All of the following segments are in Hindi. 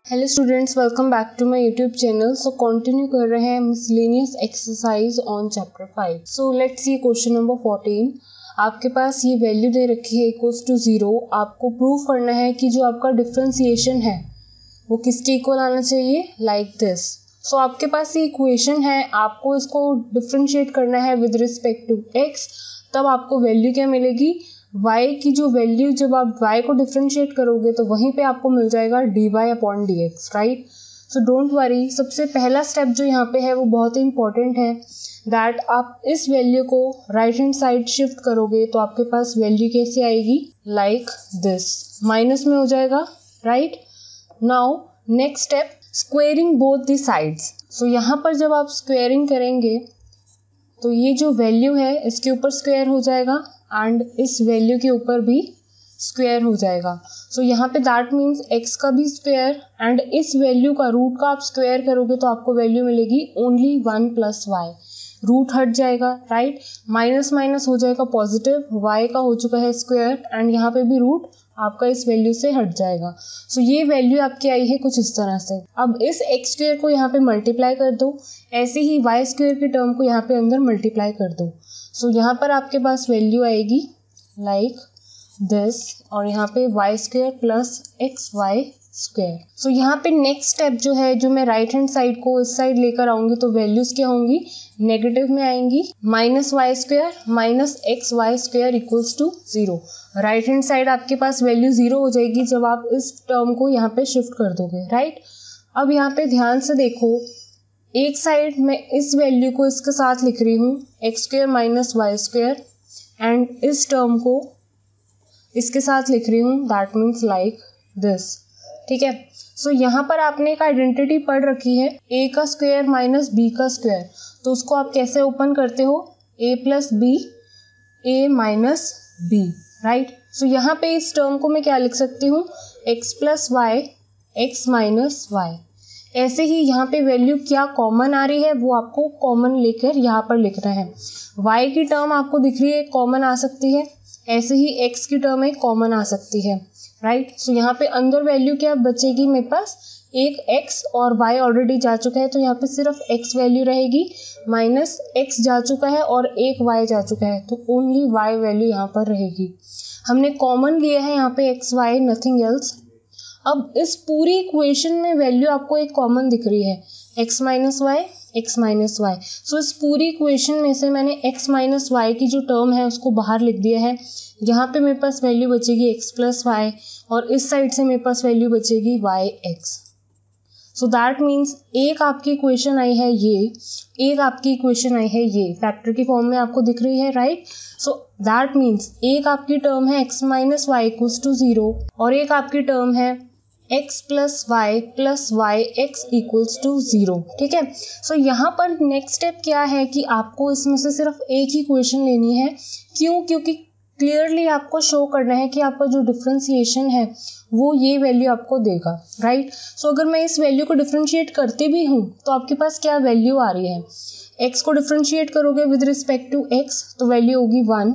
Hello students, welcome back to my YouTube channel. So continue कर रहे हैं miscellaneous exercise on chapter 5। So let's see question number 14। आपके पास ये वैल्यू दे रखी है इक्वल्स टू 0। आपको प्रूव करना है कि जो आपका डिफरेंशिएशन है वो किसके इक्वल आना चाहिए, लाइक दिस। सो आपके पास ये इक्वेशन है, आपको इसको डिफरेंशिएट करना है विद रिस्पेक्ट टू एक्स। तब आपको वैल्यू क्या मिलेगी, y की जो वैल्यू, जब आप y को डिफरेंशिएट करोगे तो वहीं पे आपको मिल जाएगा dy/dx, right. So don't worry, सबसे पहला स्टेप जो यहाँ पे है वो बहुत ही इंपॉर्टेंट है, दैट आप इस वैल्यू को राइट हैंड साइड शिफ्ट करोगे तो आपके पास वैल्यू कैसे आएगी, लाइक दिस, माइनस में हो जाएगा, right. Now next step, squaring both the sides. So यहाँ पर जब आप स्क्वेयरिंग करेंगे तो ये जो वैल्यू है इसके ऊपर स्क्वायर हो जाएगा एंड इस वैल्यू के ऊपर भी स्क्वायर हो जाएगा। सो यहाँ पे दैट मीन्स x का भी स्क्वायर एंड इस वैल्यू का रूट का आप स्क्वायर करोगे तो आपको वैल्यू मिलेगी ओनली 1 + y। रूट हट जाएगा, राइट, माइनस माइनस हो जाएगा पॉजिटिव, y का हो चुका है स्क्वायर एंड यहाँ पे भी रूट आपका इस वैल्यू से हट जाएगा। सो ये वैल्यू आपकी आई है कुछ इस तरह से। अब इस एक्स स्क्वायर को यहाँ पे मल्टीप्लाई कर दो, ऐसे ही वाई स्क्वायर की टर्म को यहाँ पे अंदर मल्टीप्लाई कर दो। सो यहाँ पर आपके पास वैल्यू आएगी लाइक दिस और यहाँ पे Y square plus X Y square. So यहाँ पे नेक्स्ट स्टेप जो है, जो मैं राइट हैंड साइड को इस साइड लेकर आऊंगी तो वैल्यूज क्या होंगी, नेगेटिव में आएंगी, minus y square minus x Y square equals to 0। Right hand side आपके पास वैल्यू 0 हो जाएगी जब आप इस टर्म को यहाँ पे शिफ्ट कर दोगे, राइट। अब यहाँ पे ध्यान से देखो, एक साइड मैं इस वैल्यू को इसके साथ लिख रही हूँ x square minus y square and इस टर्म को इसके साथ लिख रही हूँ, दैट मीन्स लाइक दिस, ठीक है। सो यहाँ पर आपने एक आइडेंटिटी पढ़ रखी है a का स्क्वायर माइनस b का स्क्वायर, तो उसको आप कैसे ओपन करते हो, a + b a minus b, right. So यहाँ पे इस टर्म को मैं क्या लिख सकती हूँ, x + y x minus y। ऐसे ही यहाँ पे वैल्यू क्या कॉमन आ रही है वो आपको कॉमन लेकर यहाँ पर लिखना है। y की टर्म आपको दिख रही है कॉमन आ सकती है, ऐसे ही x की टर्म एक कॉमन आ सकती है, राइट। सो यहाँ पे अंदर वैल्यू क्या बचेगी, मेरे पास एक x और y ऑलरेडी जा चुका है तो यहाँ पे सिर्फ x वैल्यू रहेगी, माइनस x जा चुका है और एक y जा चुका है तो ओनली y वैल्यू यहाँ पर रहेगी। हमने कॉमन लिया है यहाँ पे x y, नथिंग एल्स। अब इस पूरी इक्वेशन में वैल्यू आपको एक कॉमन दिख रही है, x minus Y X minus Y. So इस पूरी इक्वेशन में से मैंने x माइनस वाई की जो टर्म है उसको बाहर लिख दिया है। यहाँ पे मेरे पास वैल्यू बचेगी x + y और इस साइड से मेरे पास वैल्यू बचेगी yx। सो दैट मीन्स एक आपकी इक्वेशन आई है ये, एक आपकी इक्वेशन आई है ये, फैक्टर की फॉर्म में आपको दिख रही है, राइट। सो दैट मीन्स एक आपकी टर्म है x minus y equals to 0 और एक आपकी टर्म है x + y + yx equals to 0, ठीक है। सो यहाँ पर नेक्स्ट स्टेप क्या है कि आपको इसमें से सिर्फ एक ही इक्वेशन लेनी है। क्यों, क्योंकि क्लियरली आपको शो करना है कि आपका जो डिफरेंशिएशन है वो ये वैल्यू आपको देगा, राइट। सो अगर मैं इस वैल्यू को डिफरेंशिएट करती भी हूँ तो आपके पास क्या वैल्यू आ रही है, x को डिफरेंशिएट करोगे विद रिस्पेक्ट टू x तो वैल्यू होगी 1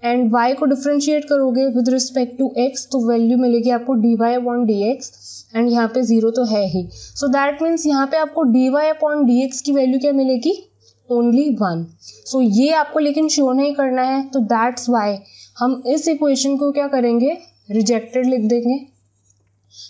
एंड y को डिफरेंशिएट करोगे विद रिस्पेक्ट टू x तो वैल्यू मिलेगी आपको dy/dx एंड यहाँ पे 0 तो है ही। सो दैट मीन्स यहाँ पे आपको dy/dx की वैल्यू क्या मिलेगी, ओनली 1। सो ये आपको लेकिन शो नहीं करना है तो दैट्स वाई हम इस इक्वेशन को क्या करेंगे, रिजेक्टेड लिख देंगे,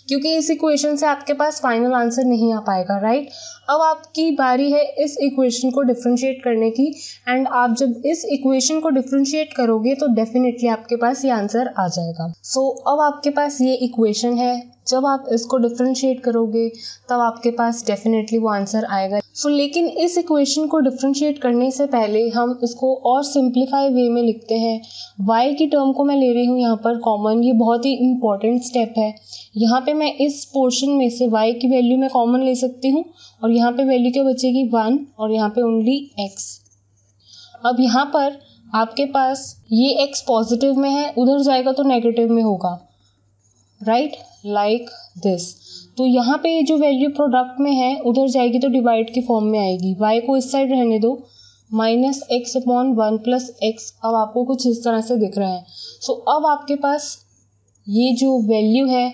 क्योंकि इस इक्वेशन से आपके पास फाइनल आंसर नहीं आ पाएगा, राइट। अब आपकी बारी है इस इक्वेशन को डिफरेंशिएट करने की एंड आप जब इस इक्वेशन को डिफरेंशिएट करोगे तो डेफिनेटली आपके पास ये आंसर आ जाएगा। सो अब आपके पास ये इक्वेशन है, जब आप इसको डिफरेंशिएट करोगे तब आपके पास डेफिनेटली वो आंसर आएगा। सो लेकिन इस इक्वेशन को डिफरेंशिएट करने से पहले हम इसको और सिंप्लीफाई वे में लिखते हैं। y की टर्म को मैं ले रही हूँ यहाँ पर कॉमन, ये बहुत ही इंपॉर्टेंट स्टेप है। यहाँ पे मैं इस पोर्शन में से y की वैल्यू मैं कॉमन ले सकती हूँ और यहाँ पे वैल्यू क्या बचेगी 1 और यहाँ पे ओनली x। अब यहाँ पर आपके पास ये x पॉजिटिव में है, उधर जाएगा तो नेगेटिव में होगा, राइट, लाइक दिस। तो यहाँ पे जो वैल्यू प्रोडक्ट में है उधर जाएगी तो डिवाइड की फॉर्म में आएगी, y को इस साइड रहने दो, -x/1 + x। अब आपको कुछ इस तरह से दिख रहा है। सो अब आपके पास ये जो वैल्यू है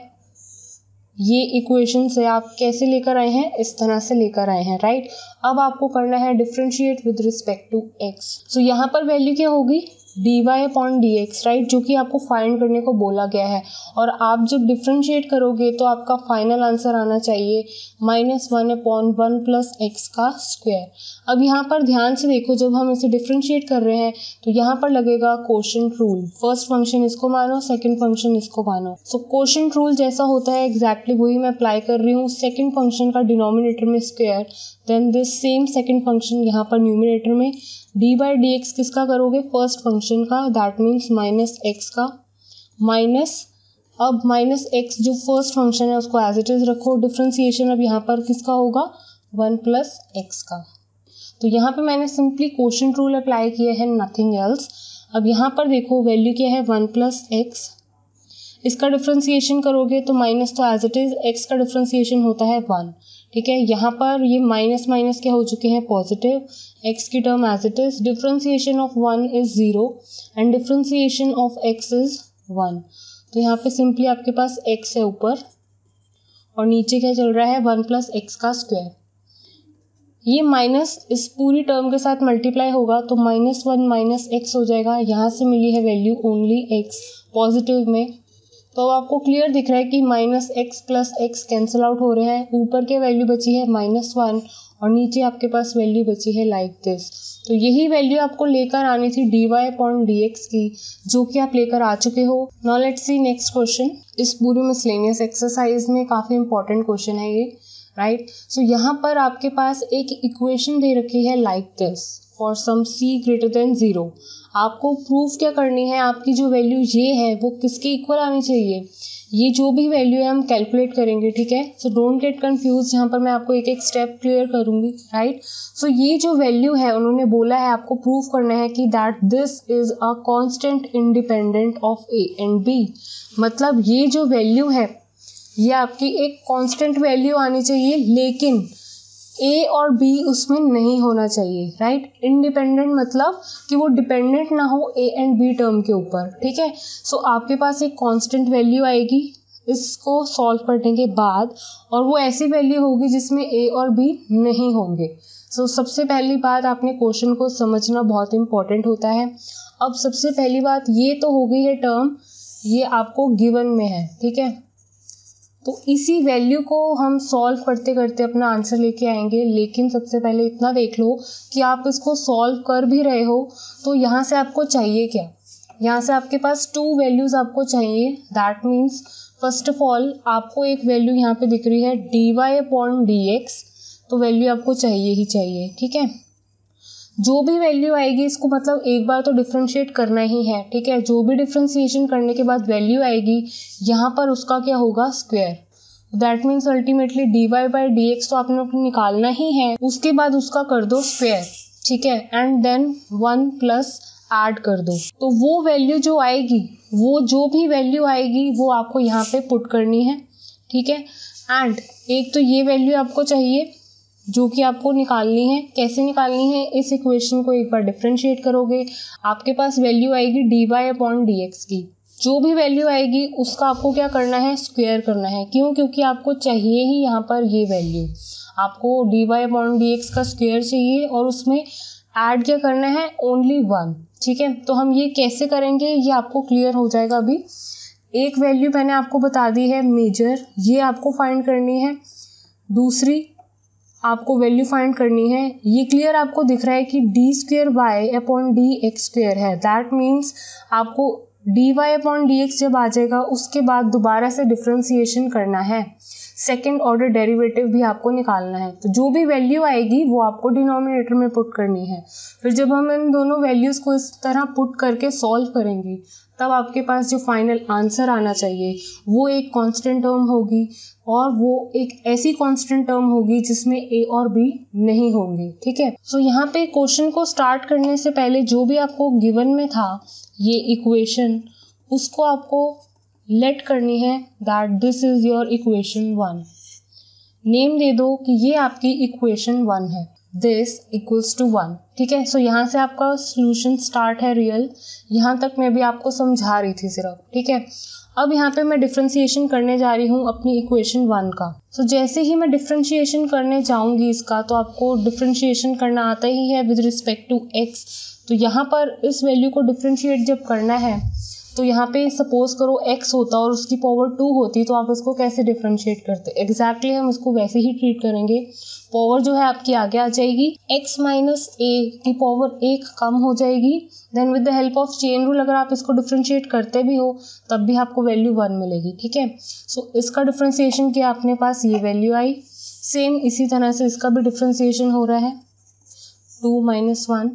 ये इक्वेशन से आप कैसे लेकर आए हैं, इस तरह से लेकर आए हैं, राइट। अब आपको करना है differentiate with respect to X. So यहाँ पर वैल्यू क्या होगी, dy/dx, राइट, जो कि आपको फाइंड करने को बोला गया है। और आप जब डिफरेंशिएट करोगे तो आपका फाइनल आंसर आना चाहिए -1/1 + x का स्क्वायर। अब यहाँ पर ध्यान से देखो, जब हम इसे डिफरेंशिएट कर रहे हैं तो यहाँ पर लगेगा कोशेंट रूल। फर्स्ट फंक्शन इसको मानो, सेकंड फंक्शन इसको मानो। सो कोशेंट रूल जैसा होता है एग्जैक्टली वही मैं अप्लाई कर रही हूँ। सेकंड फंक्शन का डिनोमिनेटर में square, then this same second function यहाँ पर न्यूमिनेटर में। dy/dx किसका करोगे, फर्स्ट फंक्शन का, दैट मीन्स -x का, माइनस, अब -x जो फर्स्ट फंक्शन है उसको एज इट इज रखो। डिफरेंशिएशन अब यहाँ पर किसका होगा, 1 + x का। तो यहाँ पे मैंने सिंपली कोशेंट रूल अप्लाई किया है, नथिंग एल्स। अब यहाँ पर देखो वैल्यू क्या है, 1 + x। इसका डिफरेंशिएशन करोगे तो माइनस तो एज इट इज, x का डिफरेंशिएशन होता है 1, ठीक है। यहाँ पर ये माइनस माइनस क्या हो चुके हैं, पॉजिटिव, x की term as it is. Differentiation of 1 is 0 and differentiation of x is 1। तो यहाँ पे सिंपली आपके पास x है ऊपर और नीचे क्या चल रहा है, 1 + x का स्क्वायर। ये माइनस इस पूरी टर्म के साथ मल्टीप्लाई होगा तो -1 - x हो जाएगा। यहाँ से मिली है वैल्यू ओनली x पॉजिटिव में। तो आपको क्लियर दिख रहा है कि -x + x कैंसिल आउट हो रहे हैं। ऊपर के वैल्यू बची है -1 और नीचे आपके पास वैल्यू बची है लाइक दिस। तो यही वैल्यू आपको लेकर आनी थी dy/dx की, जो कि आप लेकर आ चुके हो। Now let's see next question. इस पूरी मिसलेनियस एक्सरसाइज में काफ़ी इंपॉर्टेंट क्वेश्चन है ये, राइट। सो यहाँ पर आपके पास एक इक्वेशन दे रखी है like this, for some c > 0। आपको प्रूफ क्या करनी है, आपकी जो वैल्यू ये है वो किसके इक्वल आनी चाहिए। ये जो भी वैल्यू है हम कैलकुलेट करेंगे, ठीक है। सो डोंट गेट कंफ्यूज, यहाँ पर मैं आपको एक एक स्टेप क्लियर करूँगी, राइट। सो ये जो वैल्यू है उन्होंने बोला है आपको प्रूफ करना है कि that this is a constant independent of a and b। मतलब ये जो वैल्यू है ये आपकी एक कांस्टेंट वैल्यू आनी चाहिए, लेकिन a और b उसमें नहीं होना चाहिए, राइट। इंडिपेंडेंट मतलब कि वो डिपेंडेंट ना हो a एंड b टर्म के ऊपर, ठीक है। सो आपके पास एक कांस्टेंट वैल्यू आएगी इसको सॉल्व करने के बाद, और वो ऐसी वैल्यू होगी जिसमें a और b नहीं होंगे। सो सबसे पहली बात, आपने क्वेश्चन को समझना बहुत इंपॉर्टेंट होता है। अब सबसे पहली बात ये तो हो गई है टर्म, ये आपको गिवन में है, ठीक है। तो इसी वैल्यू को हम सॉल्व करते करते अपना आंसर लेके आएंगे, लेकिन सबसे पहले इतना देख लो कि आप इसको सॉल्व कर भी रहे हो तो यहाँ से आपको चाहिए क्या। यहाँ से आपके पास 2 वैल्यूज़ आपको चाहिए। That means first of all आपको एक वैल्यू यहाँ पे दिख रही है dy/dx, तो वैल्यू आपको चाहिए ही चाहिए, ठीक है। जो भी वैल्यू आएगी इसको मतलब एक बार तो डिफरेंशिएट करना ही है, ठीक है। जो भी डिफरेंशिएशन करने के बाद वैल्यू आएगी यहाँ पर उसका क्या होगा, square. That means ultimately dy/dx तो आपने निकालना ही है, उसके बाद उसका कर दो स्क्वायर, ठीक है, एंड देन 1 प्लस ऐड कर दो। तो वो वैल्यू जो आएगी, वो जो भी वैल्यू आएगी वो आपको यहाँ पे पुट करनी है, ठीक है। एंड एक तो ये वैल्यू आपको चाहिए जो कि आपको निकालनी है। कैसे निकालनी है, इस इक्वेशन को एक बार डिफरेंशिएट करोगे, आपके पास वैल्यू आएगी dy/dx की। जो भी वैल्यू आएगी उसका आपको क्या करना है, स्क्वायर करना है। क्यों, क्योंकि आपको चाहिए ही यहाँ पर ये वैल्यू, आपको dy/dx का स्क्वायर चाहिए और उसमें ऐड क्या करना है, ओनली 1, ठीक है। तो हम ये कैसे करेंगे ये आपको क्लियर हो जाएगा अभी। एक वैल्यू मैंने आपको बता दी है मेजर, ये आपको फाइंड करनी है। दूसरी आपको वैल्यू फाइंड करनी है, ये क्लियर आपको दिख रहा है कि d²y/dx² है। दैट मीन्स आपको dy/dx जब आ जाएगा उसके बाद दोबारा से डिफरेंशिएशन करना है, सेकेंड ऑर्डर डेरिवेटिव भी आपको निकालना है। तो जो भी वैल्यू आएगी वो आपको डिनोमिनेटर में पुट करनी है। फिर जब हम इन दोनों वैल्यूज़ को इस तरह पुट करके सॉल्व करेंगे तब आपके पास जो फाइनल आंसर आना चाहिए वो एक कांस्टेंट टर्म होगी, और वो एक ऐसी कांस्टेंट टर्म होगी जिसमें a और b नहीं होंगे, ठीक है। सो यहाँ पे क्वेश्चन को स्टार्ट करने से पहले जो भी आपको गिवन में था ये इक्वेशन, उसको आपको लेट करनी है that this is your equation 1। Name दे दो कि ये आपकी इक्वेशन 1 है। This equals to 1। ठीक है, सो यहाँ से आपका सोल्यूशन स्टार्ट है रियल। यहाँ तक मैं भी आपको समझा रही थी सिर्फ। ठीक है, अब यहाँ पे मैं डिफ्रेंशिएशन करने जा रही हूँ अपनी इक्वेशन 1 का। सो जैसे ही मैं डिफ्रेंशिएशन करने जाऊँगी इसका, तो आपको डिफ्रेंशिएशन करना आता ही है विद रिस्पेक्ट टू x। तो यहाँ पर इस वैल्यू को डिफ्रेंशिएट जब करना है, तो यहाँ पे सपोज करो x होता और उसकी पावर 2 होती, तो आप इसको कैसे डिफ्रेंशिएट करते? एग्जैक्टली हम इसको वैसे ही ट्रीट करेंगे। पावर जो है आपकी आगे आ जाएगी, x माइनस a की पावर 1 कम हो जाएगी। Then with the help of chain rule अगर आप इसको डिफ्रेंशिएट करते भी हो तब भी आपको वैल्यू 1 मिलेगी। ठीक है, सो इसका डिफ्रेंशिएशन किया अपने पास, ये वैल्यू आई। सेम इसी तरह से इसका भी डिफ्रेंशिएशन हो रहा है 2 minus 1।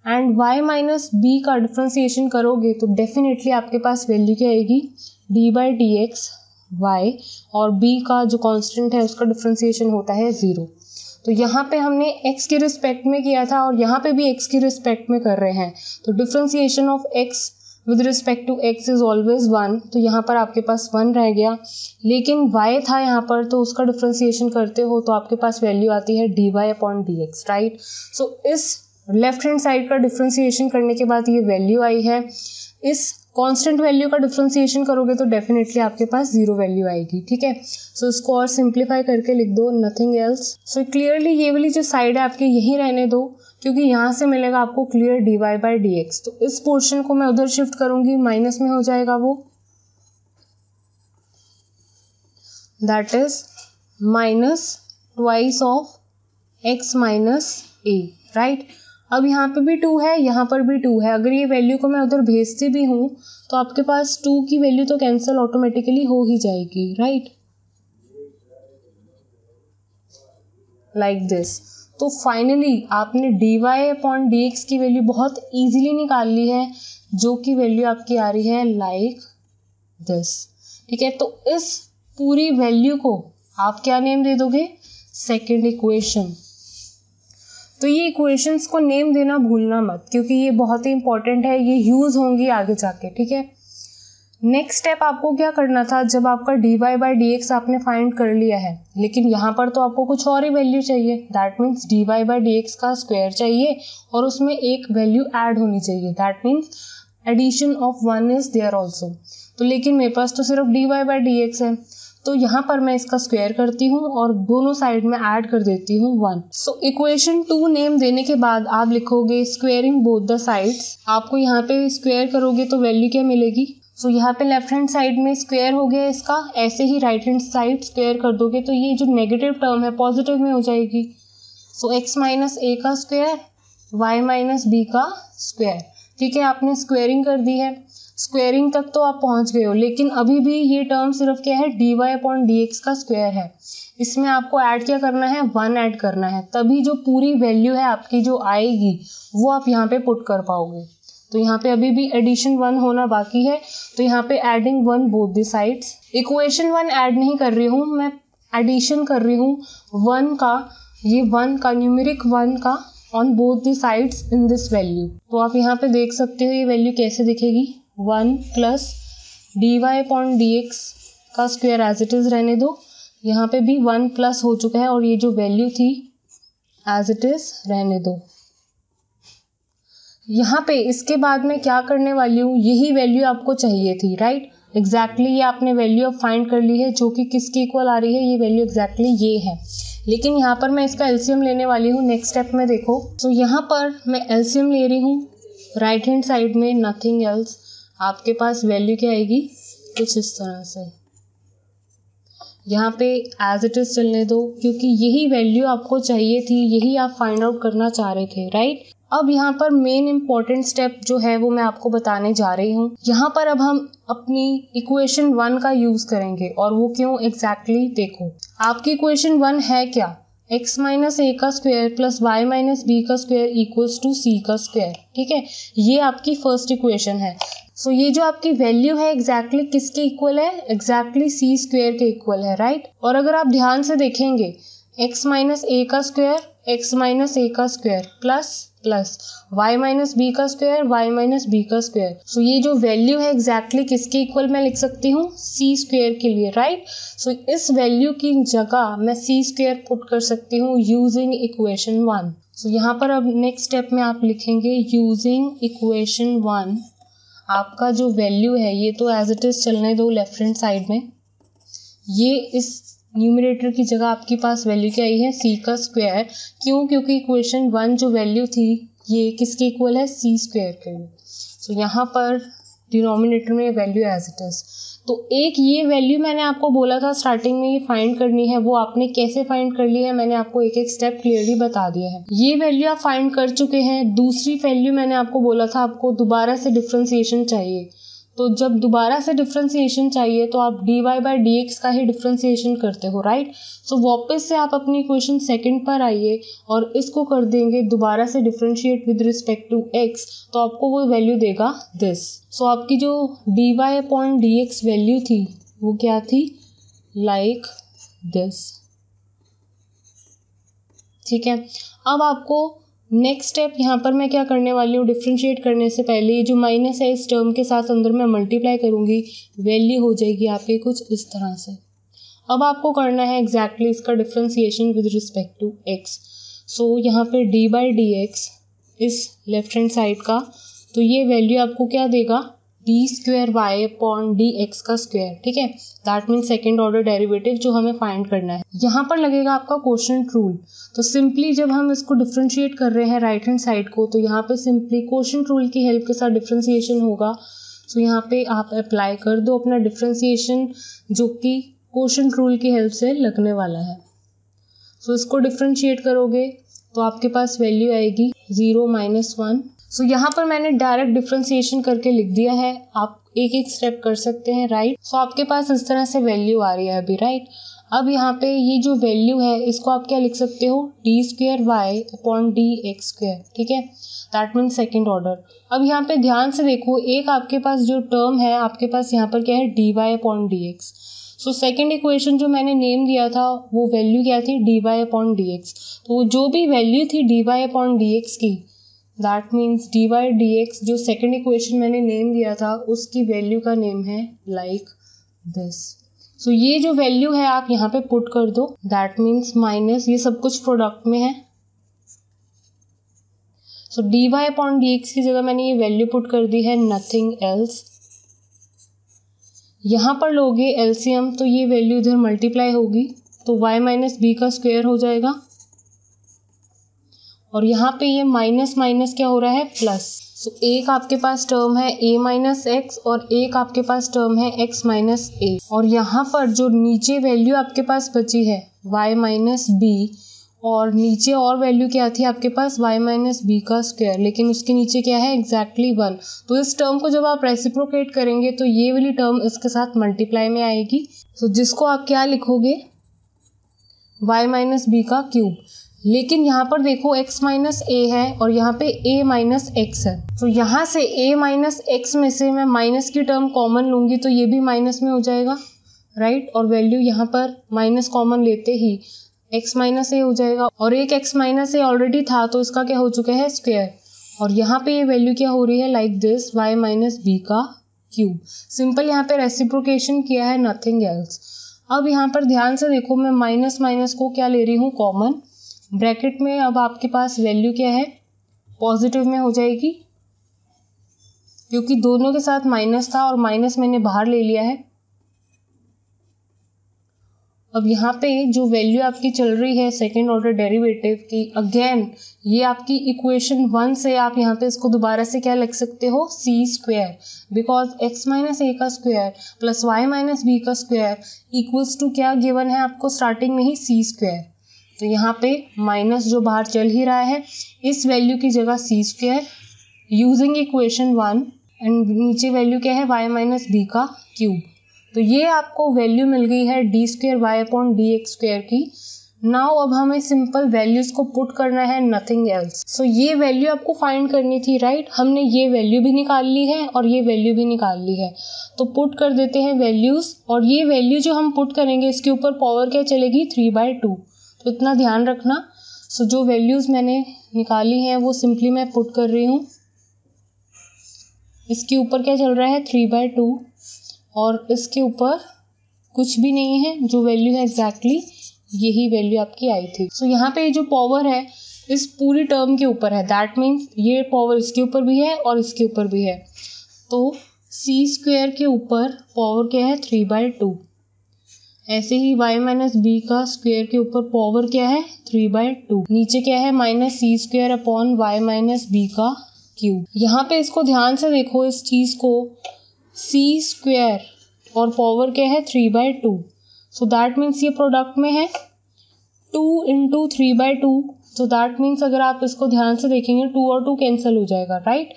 And y minus B का डिफ्रेंशिएशन करोगे तो डेफिनेटली आपके पास वैल्यू क्या आएगी, d by d x y, और b का जो कांस्टेंट है उसका डिफ्रेंशिएशन होता है 0। तो यहाँ पे हमने x के रिस्पेक्ट में किया था और यहाँ पे भी x के रिस्पेक्ट में कर रहे हैं। तो differentiation of x with respect to x is always 1। तो यहाँ पर आपके पास 1 रह गया, लेकिन y था यहाँ पर, तो उसका डिफ्रेंशिएशन करते हो तो आपके पास वैल्यू आती है dy upon D X, right. So इस लेफ्ट हैंड साइड का डिफ्रेंशिएशन करने के बाद ये वैल्यू आई है। इस कांस्टेंट वैल्यू का डिफ्रेंशिएशन करोगे तो डेफिनेटली आपके पास 0 वैल्यू आएगी। ठीक है, सो इसको और सिंप्लीफाई करके लिख दो, नथिंग एल्स। सो क्लियरली ये वाली जो साइड है आपके यहीं रहने दो, क्योंकि यहाँ से मिलेगा आपको clear dy by d X. तो इस पोर्शन को मैं उधर शिफ्ट करूंगी, माइनस में हो जाएगा वो, that is minus twice of x minus a, right. अब यहाँ पे भी 2 है, यहाँ पर भी 2 है। अगर ये वैल्यू को मैं उधर भेजती भी हूँ तो आपके पास 2 की वैल्यू तो कैंसिल ऑटोमेटिकली हो ही जाएगी, राइट, लाइक दिस। तो फाइनली आपने dy अपॉन डी एक्स की वैल्यू बहुत इजीली निकाल ली है, जो कि वैल्यू आपकी आ रही है लाइक दिस। ठीक है, तो इस पूरी वैल्यू को आप क्या नेम दे दोगे, सेकेंड इक्वेशन। तो ये इक्वेशंस को नेम देना भूलना मत, क्योंकि ये बहुत ही इंपॉर्टेंट है, ये यूज होंगी आगे जाके। ठीक है, नेक्स्ट स्टेप आपको क्या करना था, जब आपका dy बाई डी एक्स आपने फाइंड कर लिया है, लेकिन यहाँ पर तो आपको कुछ और ही वैल्यू चाहिए, that means dy by d x का स्क्वायर चाहिए और उसमें एक वैल्यू ऐड होनी चाहिए, that means addition of 1 is there also. तो लेकिन मेरे पास तो सिर्फ dy बाई डी एक्स है, तो यहाँ पर मैं इसका स्क्वायर करती हूँ और दोनों साइड में ऐड कर देती हूँ 1। सो इक्वेशन 2 नेम देने के बाद आप लिखोगे स्क्वेयरिंग बोथ द साइड्स। आपको यहाँ पे स्क्वायर करोगे तो वैल्यू क्या मिलेगी, सो यहाँ पे लेफ्ट हैंड साइड में स्क्वायर हो गया इसका, ऐसे ही राइट हैंड साइड स्क्वायर कर दोगे तो ये जो नेगेटिव टर्म है पॉजिटिव में हो जाएगी। सो x माइनस ए का स्क्वायर, y माइनस बी का स्क्वायर। ठीक है, आपने स्क्वेयरिंग कर दी है, स्क्वेयरिंग तक तो आप पहुंच गए हो, लेकिन अभी भी ये टर्म सिर्फ क्या है, dy अपॉन डी एक्स का स्क्वायर है। इसमें आपको ऐड क्या करना है, 1 ऐड करना है, तभी जो पूरी वैल्यू है आपकी जो आएगी वो आप यहाँ पे पुट कर पाओगे। तो यहाँ पे अभी भी एडिशन 1 होना बाकी है, तो यहाँ पे adding 1 both the sides. Equation 1 add नहीं कर रही हूँ मैं, एडिशन कर रही हूँ 1 का, ये 1 का न्यूमेरिक 1 का on both the sides in this value. तो आप यहाँ पे देख सकते हो ये वैल्यू कैसे दिखेगी, 1 plus dy upon D x का स्क्वायर एज इट इज रहने दो, यहाँ पे भी 1 प्लस हो चुका है और ये जो वैल्यू थी एज इट इज रहने दो। यहाँ पे इसके बाद मैं क्या करने वाली हूँ, यही वैल्यू आपको चाहिए थी, राइट। एग्जैक्टली ये आपने वैल्यू अब फाइंड कर ली है, जो कि किसके इक्वल आ रही है, ये वैल्यू एग्जैक्टली ये है। लेकिन यहाँ पर मैं इसका एलसीएम लेने वाली हूँ नेक्स्ट स्टेप में, देखो। तो यहाँ पर मैं एलसीएम ले रही हूँ राइट हैंड साइड में, नथिंग एल्स। आपके पास वैल्यू क्या आएगी, कुछ इस तरह से, यहाँ पे एज इट इज चलने दो, क्योंकि यही वैल्यू आपको चाहिए थी, यही आप फाइंड आउट करना चाह रहे थे, राइट। अब यहाँ पर मेन इंपॉर्टेंट स्टेप जो है वो मैं आपको बताने जा रही हूँ। यहाँ पर अब हम अपनी इक्वेशन 1 का यूज करेंगे, और वो क्यों एग्जैक्टली देखो। आपकी इक्वेशन 1 है क्या, x माइनस ए का square plus y minus B का स्क्वायर इक्वल्स टू c का स्क्वायर। ठीक है, ये आपकी फर्स्ट इक्वेशन है। सो ये जो आपकी वैल्यू है एग्जैक्टली किसके इक्वल है, एग्जैक्टली c स्क्वायर के इक्वल है, राइट। और अगर आप ध्यान से देखेंगे x माइनस ए का स्क्वायर, x माइनस ए का square plus plus y minus B का स्क्वायर y माइनस बी का स्क्वायर। सो ये जो वैल्यू है एग्जैक्टली किसके इक्वल मैं लिख सकती हूँ, c स्क्वायर के लिए, राइट। सो इस वैल्यू की जगह मैं c स्क्वायर पुट कर सकती हूँ यूजिंग इक्वेशन 1। सो यहाँ पर अब नेक्स्ट स्टेप में आप लिखेंगे यूजिंग इक्वेशन 1। आपका जो वैल्यू है ये तो एज इट इज चलने दो लेफ्ट हैंड साइड में, ये इस न्यूमरेटर की जगह आपके पास वैल्यू क्या आई है, c का स्क्वायर। क्यों, क्योंकि इक्वेशन 1 जो वैल्यू थी ये किसके इक्वल है, c स्क्वायर के लिए। सो यहाँ पर डिनोमिनेटर में वैल्यू एज इट इज। तो एक ये वैल्यू मैंने आपको बोला था स्टार्टिंग में ये फाइंड करनी है, वो आपने कैसे फाइंड कर ली है मैंने आपको एक एक स्टेप क्लियरली बता दिया है। ये वैल्यू आप फाइंड कर चुके हैं। दूसरी वैल्यू मैंने आपको बोला था आपको दोबारा से डिफ्रेंसिएशन चाहिए, तो जब दोबारा से डिफ्रेंसिएशन चाहिए तो आप dy बाई dx का ही डिफ्रेंसिएशन करते हो, राइट। सो वापस से आप अपनी इक्वेशन सेकंड पर आइए और इसको कर देंगे दोबारा से differentiate with respect to x, तो आपको वो वैल्यू देगा दिस। सो आपकी जो dy अपॉन dx वैल्यू थी वो क्या थी, लाइक दिस, ठीक है। अब आपको नेक्स्ट स्टेप यहाँ पर मैं क्या करने वाली हूँ, डिफ्रेंशिएट करने से पहले ये जो माइनस है इस टर्म के साथ अंदर मैं मल्टीप्लाई करूँगी, वैल्यू हो जाएगी आपकी कुछ इस तरह से। अब आपको करना है एग्जैक्टली इसका differentiation with respect to x। So यहाँ पे डी बाई डी एक्स इस लेफ्ट हैंड साइड का, तो ये वैल्यू आपको क्या देगा, d square y upon D x का स्क्वायर, ठीक है। That means second order derivative जो हमें फाइंड करना है। यहाँ पर लगेगा आपका क्वोशंट रूल। तो सिंपली जब हम इसको डिफ्रेंशिएट कर रहे हैं राइट हैंड साइड को, तो यहाँ पे सिंपली क्वोशंट रूल की हेल्प के साथ डिफ्रेंशिएशन होगा। सो यहाँ पे आप अप्लाई कर दो अपना डिफ्रेंशिएशन जो कि क्वोशंट रूल की हेल्प से लगने वाला है। सो इसको डिफ्रेंशिएट करोगे तो आपके पास वैल्यू आएगी 0 - 1। सो यहाँ पर मैंने डायरेक्ट डिफ्रेंसिएशन करके लिख दिया है, आप एक एक स्टेप कर सकते हैं, राइट। सो आपके पास इस तरह से वैल्यू आ रही है अभी, राइट। अब यहाँ पे ये जो वैल्यू है इसको आप क्या लिख सकते हो, d square y upon D x square, ठीक है। That means second order. अब यहाँ पे ध्यान से देखो, एक आपके पास जो टर्म है आपके पास यहाँ पर क्या है, D Y upon D X. So second equation जो मैंने नेम दिया था वो वैल्यू क्या थी, D Y upon D X. तो जो भी वैल्यू थी D Y upon D X की, that means D Y D X जो सेकेंड इक्वेशन मैंने नेम दिया था उसकी वैल्यू का नेम है लाइक दिस। सो ये जो वैल्यू है आप यहाँ पे पुट कर दो, दैट मीन्स माइनस, ये सब कुछ प्रोडक्ट में है। So D Y upon D X की जगह मैंने ये वैल्यू पुट कर दी है, नथिंग एल्स। यहाँ पर लोगे एलसीएम तो ये वैल्यू इधर मल्टीप्लाई होगी तो y माइनस बी का स्क्वायर हो जाएगा, और यहाँ पे ये माइनस माइनस क्या हो रहा है, प्लस। सो एक आपके पास टर्म है a माइनस एक्स और एक आपके पास टर्म है x माइनस ए, और यहाँ पर जो नीचे वैल्यू आपके पास बची है y माइनस बी, और नीचे और वैल्यू क्या थी आपके पास, y माइनस बी का स्क्वायर, लेकिन उसके नीचे क्या है, एग्जैक्टली 1। तो इस टर्म को जब आप रेसिप्रोकेट करेंगे तो ये वाली टर्म इसके साथ मल्टीप्लाई में आएगी। सो जिसको आप क्या लिखोगे, y माइनस बी का क्यूब। लेकिन यहाँ पर देखो x माइनस ए है और यहाँ पे a माइनस एक्स है, तो यहाँ से a माइनस एक्स में से मैं माइनस की टर्म कॉमन लूँगी तो ये भी माइनस में हो जाएगा, राइट। और वैल्यू यहाँ पर माइनस कॉमन लेते ही x माइनस ए हो जाएगा, और एक x माइनस ए ऑलरेडी था तो इसका क्या हो चुका है, स्क्वायर। और यहाँ पे ये वैल्यू क्या हो रही है, like this, y minus B का क्यूब। सिंपल यहाँ पे रेसिप्रोकेशन किया है, नथिंग एल्स। अब यहाँ पर ध्यान से देखो, मैं माइनस माइनस को क्या ले रही हूँ, कॉमन। ब्रैकेट में अब आपके पास वैल्यू क्या है, पॉजिटिव में हो जाएगी, क्योंकि दोनों के साथ माइनस था और माइनस मैंने बाहर ले लिया है। अब यहाँ पे जो वैल्यू आपकी चल रही है सेकेंड ऑर्डर डेरिवेटिव की, अगेन ये आपकी इक्वेशन 1 से आप यहाँ पे इसको दोबारा से क्या लिख सकते हो, c square, because x minus ए का square plus y minus B का स्क्वायर इक्वल्स टू क्या गिवन है आपको स्टार्टिंग में ही, c स्क्वायर। तो यहाँ पे माइनस जो बाहर चल ही रहा है, इस वैल्यू की जगह c square using equation 1, and नीचे वैल्यू क्या है, y माइनस बी का क्यूब। तो ये आपको वैल्यू मिल गई है d square y upon D x square की। नाउ अब हमें सिंपल वैल्यूज को पुट करना है, नथिंग एल्स। सो ये वैल्यू आपको फाइंड करनी थी, राइट। हमने ये वैल्यू भी निकाल ली है और ये वैल्यू भी निकाल ली है, तो पुट कर देते हैं वैल्यूज। और ये वैल्यू जो हम पुट करेंगे इसके ऊपर पावर क्या चलेगी, 3/2। तो इतना ध्यान रखना। सो जो वैल्यूज़ मैंने निकाली हैं वो सिंपली मैं पुट कर रही हूँ। इसके ऊपर क्या चल रहा है 3/2 और इसके ऊपर कुछ भी नहीं है, जो वैल्यू है एग्जैक्टली यही वैल्यू आपकी आई थी। सो यहाँ पे जो पावर है इस पूरी टर्म के ऊपर है, दैट मीन्स ये पावर इसके ऊपर भी है और इसके ऊपर भी है। तो c² के ऊपर पावर क्या है 3/2। ऐसे ही y - b का स्क्वायर के ऊपर पावर क्या है 3/2। नीचे क्या है -c² अपॉन y - b का क्यूब। यहाँ पे इसको ध्यान से देखो, इस चीज़ को c² और पावर क्या है 3/2। सो दैट मीन्स ये प्रोडक्ट में है 2 × 3/2। सो दैट मीन्स अगर आप इसको ध्यान से देखेंगे 2 और 2 कैंसिल हो जाएगा, राइट।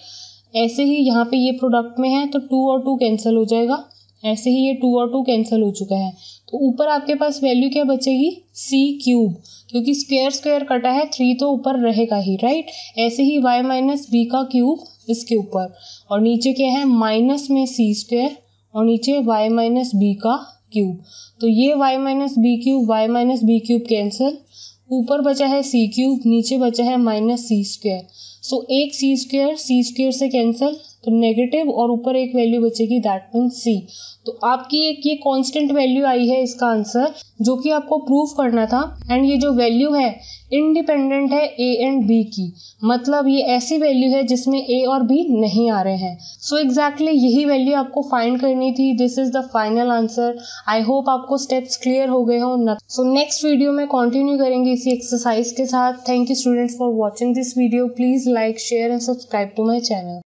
ऐसे ही यहाँ पे ये प्रोडक्ट में है तो 2 और 2 कैंसिल हो जाएगा। ऐसे ही ये 2 और 2 कैंसिल हो चुका है। तो ऊपर आपके पास वैल्यू क्या बचेगी c³, क्योंकि स्क्वायर स्क्वायर कटा है 3 तो ऊपर रहेगा ही, राइट। ऐसे ही y - b का क्यूब इसके ऊपर, और नीचे क्या है माइनस में c² और नीचे y - b का क्यूब। तो ये y - b cube y - b cube cancel, ऊपर बचा है c³, नीचे बचा है -c²। सो एक c² से कैंसिल तो नेगेटिव, और ऊपर एक वैल्यू बचेगी दैट मीन्स c। तो आपकी एक ये कांस्टेंट वैल्यू आई है इसका आंसर, जो कि आपको प्रूव करना था। एंड ये जो वैल्यू है इंडिपेंडेंट है a एंड b की, मतलब ये ऐसी वैल्यू है जिसमें a और b नहीं आ रहे हैं। सो एग्जैक्टली यही वैल्यू आपको फाइंड करनी थी। This is the final answer. I hope आपको स्टेप्स क्लियर हो गए हो। सो नेक्स्ट वीडियो में कंटिन्यू करेंगे इसी एक्सरसाइज के साथ। Thank you students for watching this video. Please like, share and subscribe to my channel.